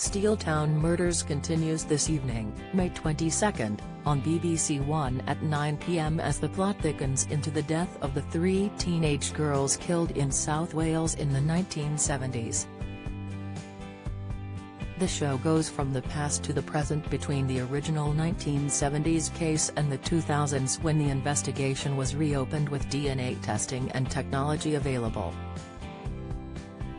Steeltown Murders continues this evening, May 22, on BBC One at 9 p.m. as the plot thickens into the death of the three teenage girls killed in South Wales in the 1970s. The show goes from the past to the present between the original 1970s case and the 2000s when the investigation was reopened with DNA testing and technology available.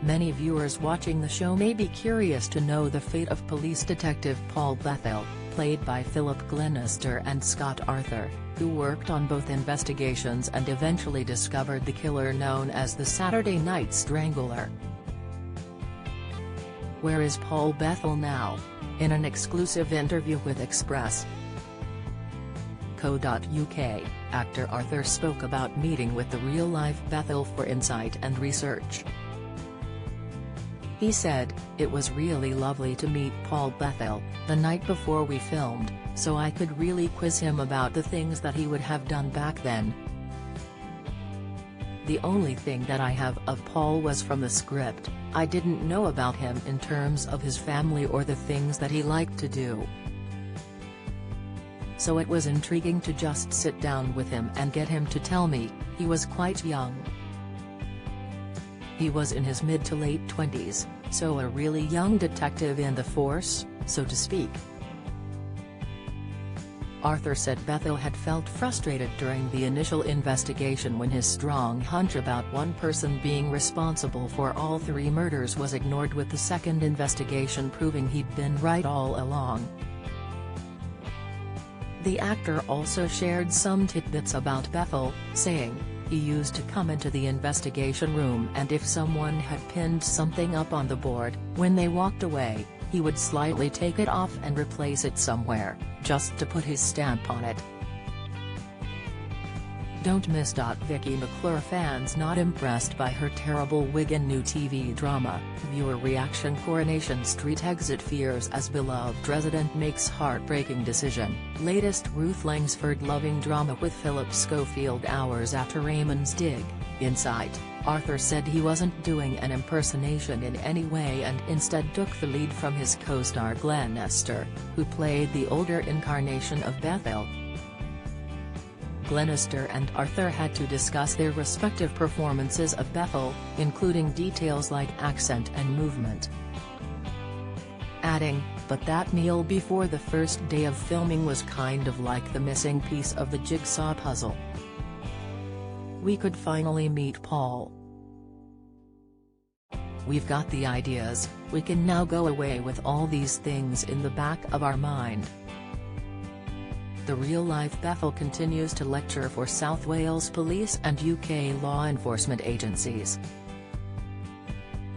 Many viewers watching the show may be curious to know the fate of police detective Paul Bethell, played by Philip Glenister, and Scott Arthur, who worked on both investigations and eventually discovered the killer known as the Saturday Night Strangler. Where is Paul Bethell now? In an exclusive interview with Express.co.uk, actor Arthur spoke about meeting with the real-life Bethell for insight and research. He said, "It was really lovely to meet Paul Bethell, the night before we filmed, so I could really quiz him about the things that he would have done back then. The only thing that I have of Paul was from the script. I didn't know about him in terms of his family or the things that he liked to do. So it was intriguing to just sit down with him and get him to tell me." He was quite young. He was in his mid to late 20s, so a really young detective in the force, so to speak. Arthur said Bethell had felt frustrated during the initial investigation when his strong hunch about one person being responsible for all three murders was ignored, with the second investigation proving he'd been right all along. The actor also shared some tidbits about Bethell, saying, "He used to come into the investigation room and if someone had pinned something up on the board, when they walked away, he would slightly take it off and replace it somewhere, just to put his stamp on it." Don't miss. Vicky McClure fans not impressed by her terrible wig in new TV drama, viewer reaction. Coronation Street exit fears as beloved resident makes heartbreaking decision, latest Ruth Langsford loving drama with Philip Schofield hours after Raymond's dig. Insight, Arthur said he wasn't doing an impersonation in any way and instead took the lead from his co-star Glenister, who played the older incarnation of Bethell. Glenister and Arthur had to discuss their respective performances of Bethell, including details like accent and movement. Adding, "But that meal before the first day of filming was kind of like the missing piece of the jigsaw puzzle. We could finally meet Paul. We've got the ideas, we can now go away with all these things in the back of our mind." The real-life Bethell continues to lecture for South Wales Police and UK law enforcement agencies.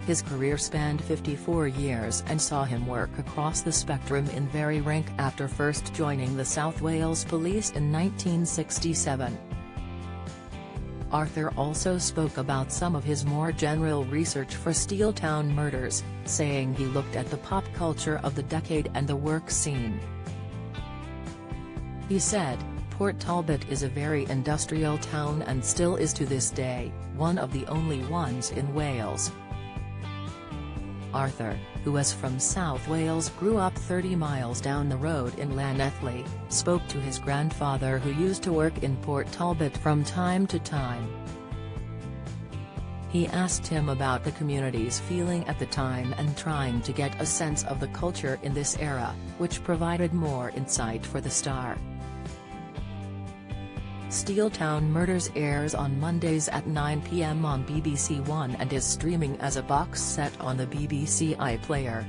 His career spanned 54 years and saw him work across the spectrum in very rank after first joining the South Wales Police in 1967. Arthur also spoke about some of his more general research for Steeltown Murders, saying he looked at the pop culture of the decade and the work scene. He said, "Port Talbot is a very industrial town and still is to this day, one of the only ones in Wales." Arthur, who is from South Wales, grew up 30 miles down the road in Llanelli, spoke to his grandfather who used to work in Port Talbot from time to time. He asked him about the community's feeling at the time and trying to get a sense of the culture in this era, which provided more insight for the star. Steeltown Murders airs on Mondays at 9 p.m. on BBC One and is streaming as a box set on the BBC iPlayer.